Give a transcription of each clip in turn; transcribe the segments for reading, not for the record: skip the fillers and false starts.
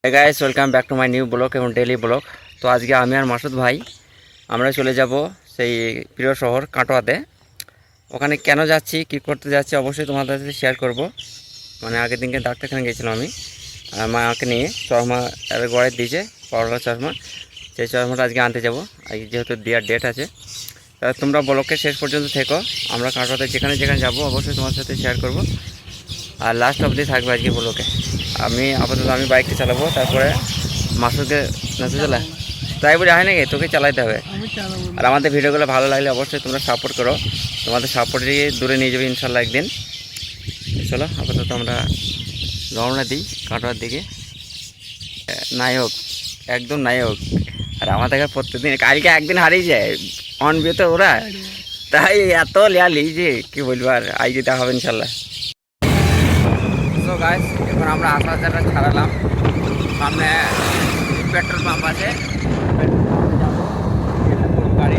Hey guys, welcome back to my new blog এবং daily blog. তো আজকে আমি আর মাসুদ ভাই আমরা চলে যাব সেই প্রিয় শহর কাটোয়াতে। ওখানে কেন যাচ্ছি, কি করতে যাচ্ছি অবশ্যই তোমাদের সাথে শেয়ার করব। মানে আগের দিনকে ডাক্তারখানে গিয়েছিলাম আমি মাকে নিয়ে, চশমা গড়ে দিয়েছে পাওয়ার চশমা, সেই চশমাটা আজকে আনতে যাব। আজকে যেহেতু দেওয়ার ডেট আছে, তোমরা ব্লগকে শেষ পর্যন্ত থেকো। আমরা কাটোয়াতে যেখানে যেখানে যাব অবশ্যই তোমার সাথে শেয়ার করব, আর লাস্ট অবধি থাকবে আজকে ব্লগে। আমি আপাতত বাইকটা চালাবো, তারপরে মাসুদকে নাচে চালা তাই বলে হয় নাকি, তোকে চালাইতে হবে। আর আমাদের ভিডিওগুলো ভালো লাগলে অবশ্যই তোমরা সাপোর্ট করো, তোমাদের সাপোর্ট দিয়ে দূরে নিয়ে যাবে ইনশাল্লাহ একদিন। চলো আপাতত আমরা রওনা দিই কাটোয়ার দিকে। নায়ক, একদম নায়ক। আর আমাদের প্রত্যেকদিন, কালকে একদিন হারিয়ে যায় অন বিয়েতে ওরা, তাই এত লেয়ালি যে কি বলবো। আর আজকে দেখা হবে ইনশাল্লাহ। তো গাইস, এখন আমরা আসাটা ছাড়ালাম, সামনে পেট্রোল পাম্প আছে, গাড়ি।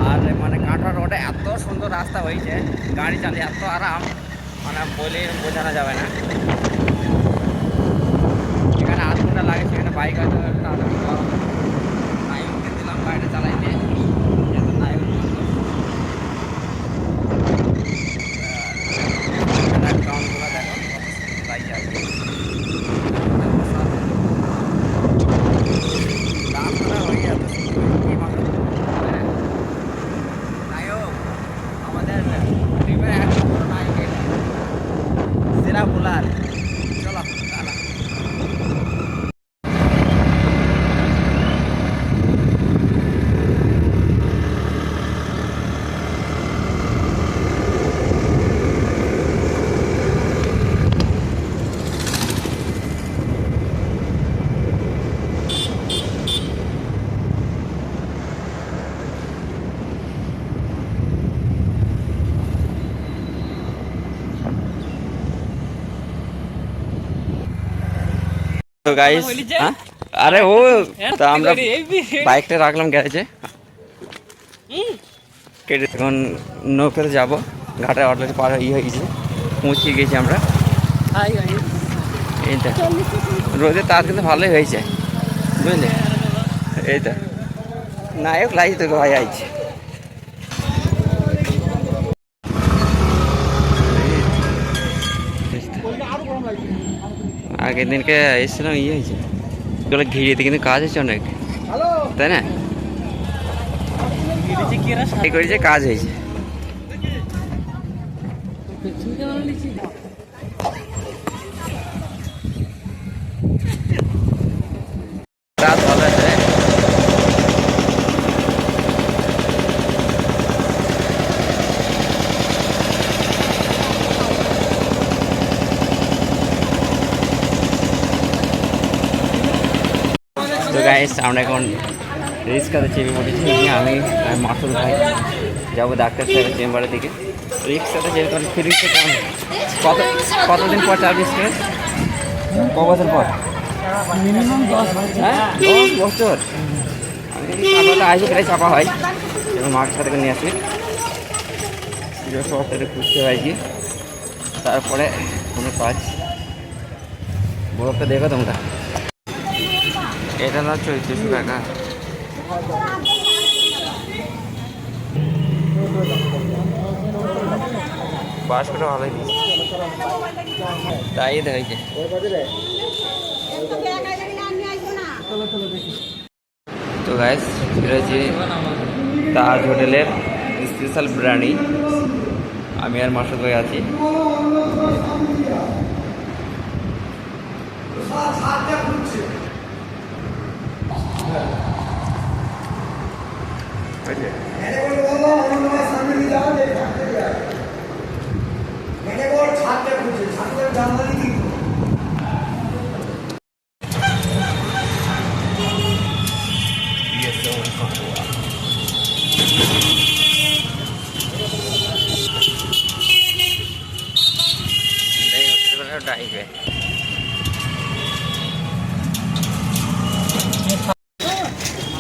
আর মানে কাটোয়া রোডে এত সুন্দর রাস্তা হয়েছে, গাড়ি চালিয়ে এত আরাম, মানে বলে বোঝানো যাবে না। এখানে 8 ঘন্টা লাগে, সেখানে বাইক আছে নাইকে দিলাম গাড়িটা চালাইতে, যেহেতু নাইক গ্রাউন্ডগুলো দেখো বাইক আছে। আমাদের সেরা বোলার, চলো চালা। তো গাইস, আরে ও তো আমরা বাইকটা রাখলাম গ্যারেজে, কেটে এখন নৌকাতে যাবো। ঘাটে অলরেডি পার হয়ে গেছে, পৌঁছে গেছি আমরা। এইটা রোদের তার কিন্তু ভালোই হয়েছে, বুঝলে। এইটা নায়ক লাগছে তোকে ভাই, আইছে আগের দিনকে এসেছিলাম, ইয়ে হয়েছে এগুলো ঘিরিয়েতে, কিন্তু কাজ হয়েছে অনেক, তাই না? করেছে, কাজ হয়েছে। রাত ভালো আছে। তো গাইস, আমরা এখন রিক্সাতে চেপে পড়েছি। আমি মাসুদ ভাই যাবো ডাক্তার সাহেবের চেম্বারের দিকে। রিক্সাতে চেপে পড়ে ফিরিতে কতদিন পর চার্জ স্কেচ, ক বছর পর? মিনিমাম 10 বছর। আমি আইসে প্রায় চাপা হয় এবং মার সাথে নিয়ে আসি শহর থেকে খুঁজতে পাইছি, তারপরে কোনো কাজ। বরফটা দেখো তোমরা, এটা না 1400 টাকা। বাস করে ভালোই তাই দেখেছে। তো গাইস, এটা হচ্ছে তাজ হোটেলের স্পেশাল বিরিয়ানি। আমি আর মাসুদ ভাই আছি।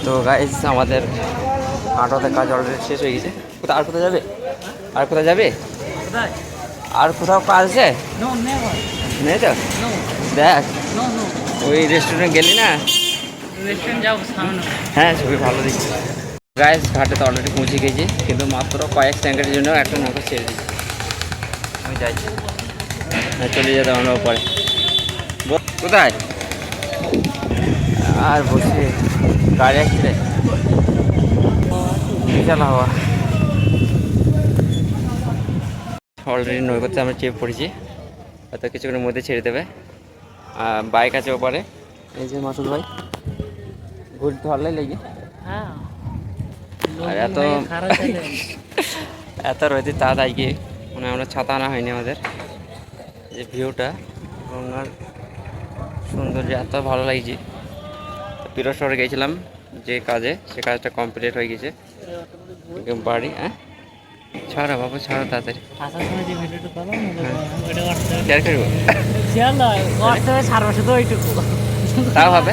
তো গাইস, আমাদের কাটোয়াতে কাজ অলরেডি শেষ হয়ে গেছে। কোথায় আর কোথায় যাবে? আর কোথায় যাবে? আর কোথাও কাজ আছে? নেই তো? দেখ ওই রেস্টুরেন্ট গেলি না? রেস্টুরেন্ট যাবো সামনে। হ্যাঁ, ছবি ভালো দিচ্ছে। গাইস, ঘাটে তো অলরেডি পৌঁছে গেছি, কিন্তু মাত্র কয়েক সেকেন্ডের জন্য একটা নৌকা ছেড়ে দিচ্ছি। আমি যাই, হ্যাঁ চলে যেতে আমরা পরে। কোথায় আর বসে গাড়ি আসছে, বিশাল হাওয়া। অলরেডি নৌকাতে আমরা চেপে পড়েছি, হয়তো কিছুক্ষণের মধ্যে ছেড়ে দেবে। বাইক আছে ওপারে, এই যে মাসুদ ভাই ঘুরতে ধরলে লেগে। হ্যাঁ, আর এত রয়েছে তাড়াতাড়ি গিয়ে মানে আমরা ছাতা আনা হয়নি আমাদের। যে ভিউটা গঙ্গার সৌন্দর্য এত ভালো লাগছে। পিরো শহরে গেছিলাম যে কাজে, সে কাজটা কমপ্লিট হয়ে গেছে। বাড়ি হ্যাঁ ছাড়া বাবু, ছাড়া তাড়াতাড়ি। আসার সময় যে ভিডিওটা করলাম শেয়ার করবো, হোয়াটসঅ্যাপে ছাড়বো শুধু ওইটুকু। তাও হবে।